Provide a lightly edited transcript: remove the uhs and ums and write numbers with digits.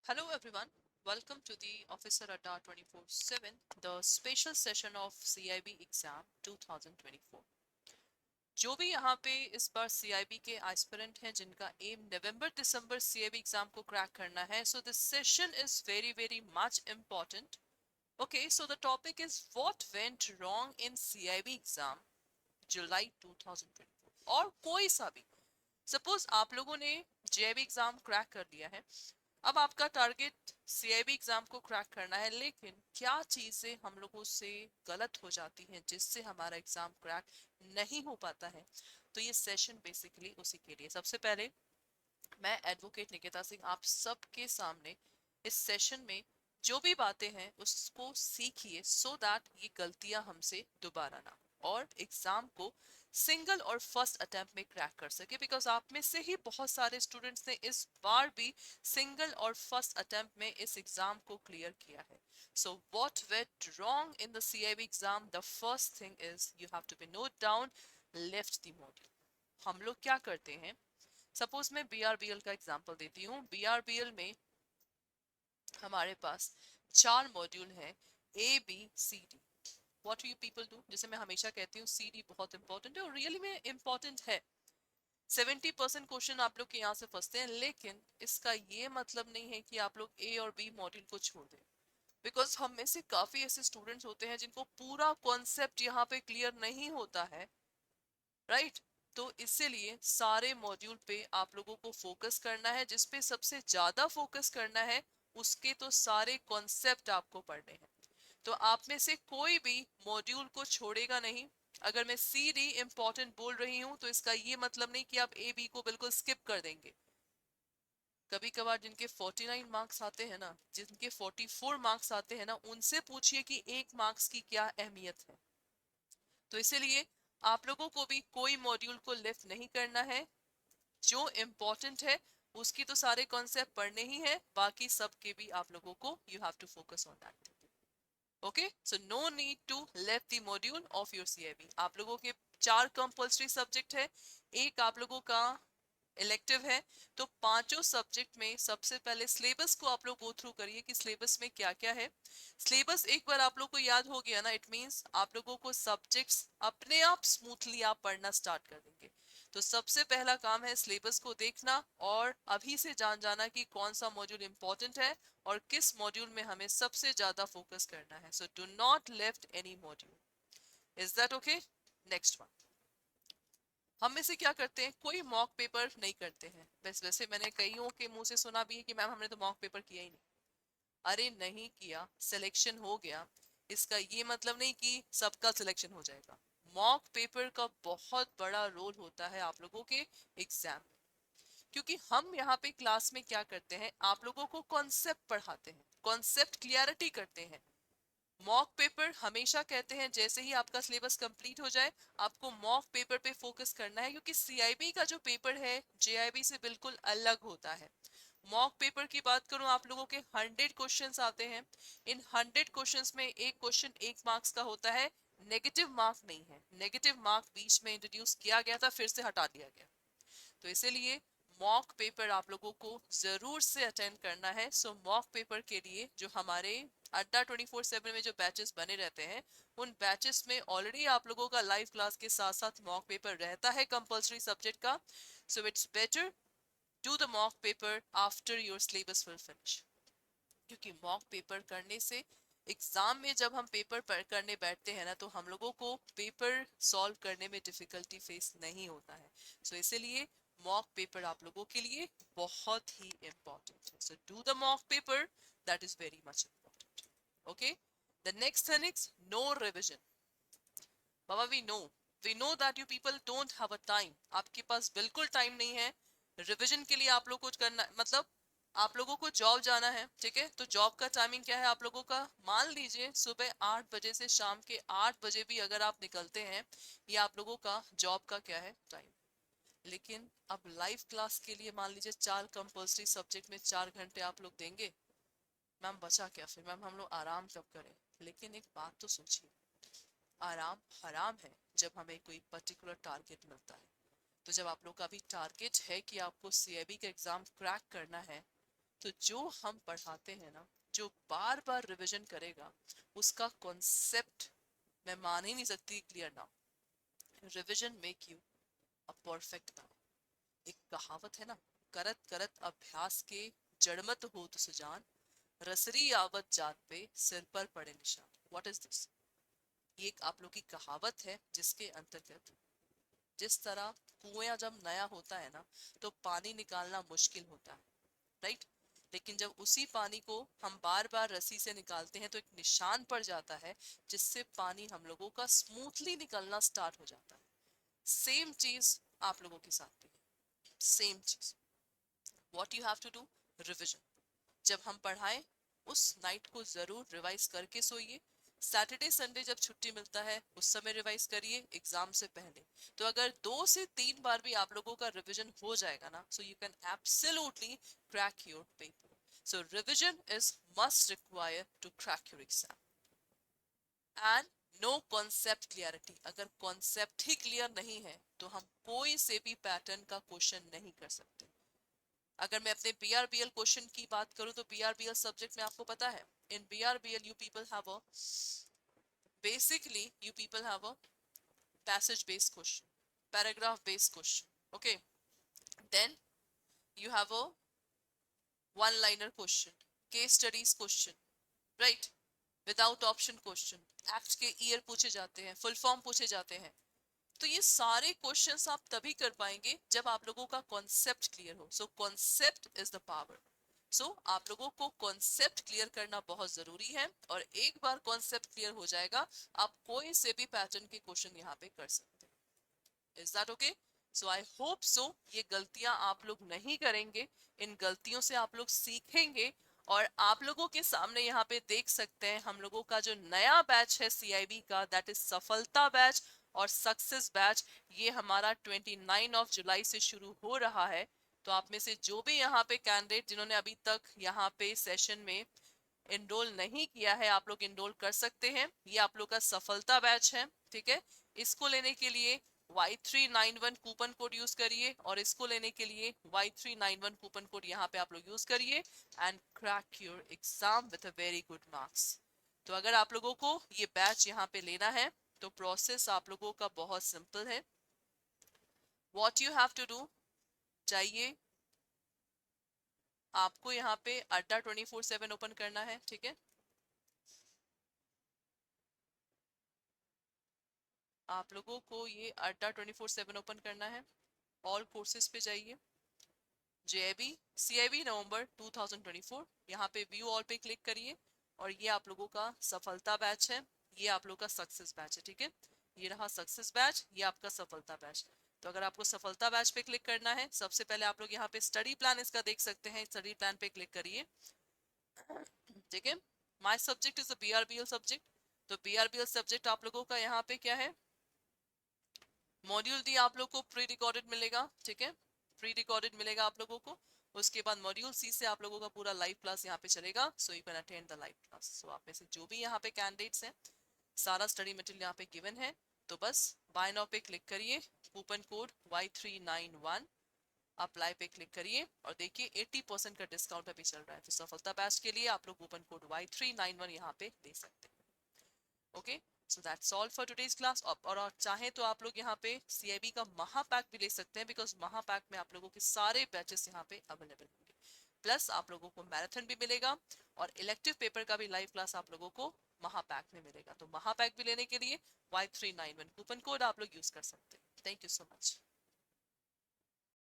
Hello everyone, welcome to the Officer Adda 24/7, the special session of CIB exam 2024. जो भी यहाँ पे इस बार CIB के एस्पिरेंट हैं जिनका एम नवंबर दिसंबर CIB एग्जाम को क्रैक करना है, so this session is very much important. Okay, so the topic is what went wrong in CIB exam जुलाई 2024 और कोई सा भी सपोज आप लोगों ने जेआईबी एग्जाम क्रैक कर लिया है। अब आपका टारगेट सीआईबी एग्जाम को क्रैक करना है, लेकिन क्या चीजें हम लोगों से गलत हो जाती हैं जिससे हमारा एग्जाम क्रैक नहीं हो पाता है। तो ये सेशन बेसिकली उसी के लिए। सबसे पहले मैं एडवोकेट निकिता सिंह आप सबके सामने इस सेशन में जो भी बातें हैं उसको सीखिए, सो दैट ये गलतियां हमसे दोबारा ना और एग्जाम को सिंगल और फर्स्ट अटेम्प्ट में क्रैक कर सके। बिकॉज आप में से ही बहुत सारे स्टूडेंट्स ने इस बार भी सिंगल और फर्स्ट अटेम्प्ट में इस एग्जाम को क्लियर किया है। So what went wrong in the CIB exam, the first thing is you have to be note down left the module. हम लोग क्या करते हैं, सपोज मैं बीआरबीएल का एग्जांपल देती हूँ। बीआरबीएल में हमारे पास चार मॉड्यूल हैं, A B C D. What you people do, जैसे मैं हमेशा कहती हूँ सी डी बहुत इंपॉर्टेंट है और रियली में इंपॉर्टेंट है। 70% क्वेश्चन आप लोग के यहाँ से फंसते हैं, लेकिन इसका ये मतलब नहीं है कि आप लोग ए और बी मॉड्यूल को छोड़ दें। बिकॉज हम में से काफी ऐसे स्टूडेंट्स होते हैं जिनको पूरा कॉन्सेप्ट यहाँ पे क्लियर नहीं होता है, राइट। तो इसीलिए सारे मॉड्यूल पे आप लोगों को फोकस करना है। जिस पे सबसे ज्यादा फोकस करना है उसके तो सारे कॉन्सेप्ट आपको पढ़ने हैं। तो आप में से कोई भी मॉड्यूल को छोड़ेगा नहीं। अगर मैं सी डी इंपॉर्टेंट बोल रही हूं तो इसका ये मतलब नहीं कि आप ए बी को बिल्कुल स्किप कर देंगे। कभी कभार जिनके 49 मार्क्स आते हैं ना, जिनके 44 मार्क्स आते हैं ना, उनसे पूछिए कि एक मार्क्स की क्या अहमियत है। तो इसीलिए आप लोगों को भी कोई मॉड्यूल को लेफ्ट नहीं करना है। जो इम्पोर्टेंट है उसकी तो सारे कॉन्सेप्ट पढ़ने ही है, बाकी सब के भी आप लोगों को you have to focus on that. Okay, so no need to left the module of your CIB. आप लोगों के चार कंपल्सरी सब्जेक्ट है, एक आप लोगों का इलेक्टिव है। तो पांचों सब्जेक्ट में सबसे पहले सिलेबस को आप लोग गो थ्रू करिए कि सिलेबस में क्या क्या है। सिलेबस एक बार आप लोग को याद हो गया ना, इट मींस आप लोगों को सब्जेक्ट्स अपने आप स्मूथली आप पढ़ना स्टार्ट कर देंगे। तो सबसे पहला काम है सिलेबस को देखना और अभी से जान जाना कि कौन सा मॉड्यूल इंपॉर्टेंट है और किस मॉड्यूल में हमें सबसे ज्यादा फोकस करना है। So do not left any module. Is that okay? Next one, हम में से क्या करते हैं, कोई मॉक पेपर नहीं करते हैं। बस वैसे मैंने कईयों के मुंह से सुना भी है कि मैम हमने तो मॉक पेपर किया ही नहीं। अरे नहीं किया, सिलेक्शन हो गया, इसका ये मतलब नहीं कि सबका सिलेक्शन हो जाएगा। मॉक पेपर का बहुत बड़ा रोल होता है आप लोगों के एग्जाम में। क्योंकि हम यहाँ पे क्लास में क्या करते हैं, आप लोगों को कॉन्सेप्ट पढ़ाते हैं, कॉन्सेप्ट क्लियरिटी करते हैं। मॉक पेपर हमेशा कहते हैं जैसे ही आपका सिलेबस कंप्लीट हो जाए आपको मॉक पेपर पे फोकस करना है, क्योंकि सीआईबी का जो पेपर है जेआईबी से बिल्कुल अलग होता है। मॉक पेपर की बात करूं, आप लोगों के 100 क्वेश्चंस आते हैं। इन 100 क्वेश्चंस में एक क्वेश्चन 1 मार्क्स का होता है। नेगेटिव मार्क नहीं है, नेगेटिव मार्क बीच में इंट्रोड्यूस किया गया था, फिर से हटा दिया गया। तो इसीलिए मॉक पेपर आप लोगों को जरूर से अटेंड करना है। सो मॉक पेपर के लिए जो हमारे अड्डा 24/7 में जो बैचेस बने रहते हैं, उन बैचेस में ऑलरेडी आप लोगों का लाइव क्लास के साथ साथ मॉक पेपर रहता है कंपलसरी सब्जेक्ट का। So it's better do the mock paper after your syllabus will finish. क्योंकि मॉक पेपर करने से एग्जाम में जब हम पेपर करने बैठते हैं ना, तो हम लोगों को पेपर सॉल्व करने में डिफिकल्टी फेस नहीं होता है। सो इसीलिए मॉक पेपर आप लोगों के लिए बहुत ही इंपॉर्टेंट है। So do the mock paper, that is very much important. Okay, the next thing is no revision. बाबा we know that you people don't have a time. आपके पास बिल्कुल टाइम नहीं है रिविजन के लिए। आप लोग कुछ करना मतलब आप लोगों को जॉब जाना है, ठीक है, तो जॉब का टाइमिंग क्या है आप लोगों का, मान लीजिए सुबह 8 बजे से शाम के 8 बजे भी अगर आप निकलते हैं, ये आप लोगों का जॉब का क्या है टाइम। लेकिन अब लाइव क्लास के लिए मान लीजिए चार कंपल्सरी सब्जेक्ट में 4 घंटे आप लोग देंगे। मैम बचा क्या फिर, मैम हम लोग आराम कब करें। लेकिन एक बात तो सोचिए, आराम हराम है जब हमें कोई पर्टिकुलर टारगेट मिलता है। तो जब आप लोग का भी टारगेट है कि आपको सीआईबी का एग्जाम क्रैक करना है, तो जो हम पढ़ाते हैं ना, जो बार बार रिवीजन करेगा, उसका कॉन्सेप्ट मैं मान ही नहीं सकती क्लियर ना। Revision make you a perfect man. एक कहावत है ना, करत करत अभ्यास के जड़मत हो तो सुजान, रसरी आवत जात पे सिर पर पड़े निशान। What is this? ये एक आप लोग की कहावत है जिसके अंतर्गत जिस तरह कुआं जब नया होता है ना, तो पानी निकालना मुश्किल होता है, राइट? लेकिन जब उसी पानी को हम बार बार रस्सी से निकालते हैं तो एक निशान पड़ जाता है, जिससे पानी हम लोगों का स्मूथली निकलना स्टार्ट हो जाता है। सेम चीज आप लोगों के साथ भी, सेम चीज। What you have to do? Revision. जब हम पढ़ाएं, उस नाइट को जरूर रिवाइज करके सोइए। सैटरडे संडे जब छुट्टी मिलता है उस समय रिवाइज करिए एग्जाम से पहले। तो अगर 2 से 3 बार भी आप लोगों का रिवीजन हो जाएगा ना, so you can absolutely crack your paper. So revision is must require to crack your exam. And no concept clarity. अगर कॉन्सेप्ट ही क्लियर नहीं है तो हम कोई से भी पैटर्न का क्वेश्चन नहीं कर सकते। अगर मैं अपने बीआरबीएल क्वेश्चन की बात करूं तो बीआरबीएल सब्जेक्ट में आपको पता है, in BRBL you people have a basically you people have a passage based question, paragraph based question, okay? Then you have a one liner question, case studies question, right? Without option question, act के year पूछे जाते हैं, full form पूछे जाते हैं। तो ये सारे क्वेश्चंस आप तभी कर पाएंगे जब आप लोगों का कॉन्सेप्ट क्लियर हो। So concept is the power. So आप लोगों को कॉन्सेप्ट क्लियर करना बहुत जरूरी है, और एक बार कॉन्सेप्ट क्लियर हो जाएगा, आप कोई से भी पैटर्न के क्वेश्चन यहाँ पे कर सकते हैं। Is that okay? So I hope so ये गलतियां आप लोग नहीं करेंगे, इन गलतियों से आप लोग सीखेंगे। और आप लोगों के सामने यहाँ पे देख सकते हैं हम लोगों का जो नया बैच है सीआईबी का, दैट इज सफलता बैच और सक्सेस बैच। ये हमारा 29 जुलाई से शुरू हो रहा है। तो आप में से जो भी यहाँ पे कैंडिडेट जिन्होंने अभी तक यहाँ पे सेशन में इनरोल नहीं किया है, आप लोग इनरोल कर सकते हैं। ये आप लोग का सफलता बैच है, ठीक है? इसको लेने के लिए Y391 कूपन कोड यूज करिए, और इसको लेने के लिए Y391 कूपन कोड यहाँ पे आप लोग यूज करिए, and crack your exam with a very good marks. तो अगर आप लोगों को ये बैच यहाँ पे लेना है तो प्रोसेस आप लोगों का बहुत सिंपल है। What you have to do, चाहिए आपको यहाँ पे अड्डा 24/7 ओपन करना है, ठीक है? आप लोगों को ये अड्डा 24/7 ओपन करना है। ऑल कोर्सेज पे जाइए, जेआईबी सीआईबी नवंबर 2024, यहाँ पे व्यू ऑल पे क्लिक करिए, और ये आप लोगों का सफलता बैच है, ये आप लोगों का सक्सेस बैच है, ठीक है? ये रहा सक्सेस बैच, ये आपका सफलता बैच। तो अगर आपको सफलता बैच पे क्लिक करना है, सबसे पहले आप लोग यहाँ पे स्टडी प्लान इसका देख सकते हैं, स्टडी प्लान पे क्लिक करिए, ठीक है? My subject is BRBL subject. तो बीआरबीएल सब्जेक्ट आप लोगों का यहाँ पे क्या है, मॉड्यूल डी आप लोग को प्री रिकॉर्डेड मिलेगा, ठीक है? प्री रिकॉर्डेड मिलेगा आप लोगों को। उसके बाद मॉड्यूल सी से आप लोगों का पूरा लाइव क्लास यहाँ पे चलेगा, so you can attend the live class. So आप में से जो भी यहाँ पे कैंडिडेट्स हैं, सारा स्टडी मटेरियल यहाँ पे गिवन है। तो बस बाय नाउ पे क्लिक करिए, कूपन कोड Y391 अप्लाई पे क्लिक करिए, और देखिए 80% का डिस्काउंट अभी चल रहा है। तो सफलता बैच के लिए आप लोग कूपन कोड Y391 यहाँ पे दे सकते हैं। Okay, so that's all for today's class. और चाहे तो आप लोग यहाँ पे सीआईबी का महापैक भी ले सकते हैं, बिकॉज महापैक में आप लोगों के सारे बैचेस यहाँ पे अवेलेबल होंगे। प्लस आप लोगों को मैराथन भी मिलेगा, और इलेक्टिव पेपर का भी लाइव क्लास आप लोगों को महापैक में मिलेगा। तो महापैक भी लेने के लिए Y391 कूपन कोड आप लोग यूज कर सकते हैं। Thank you so much.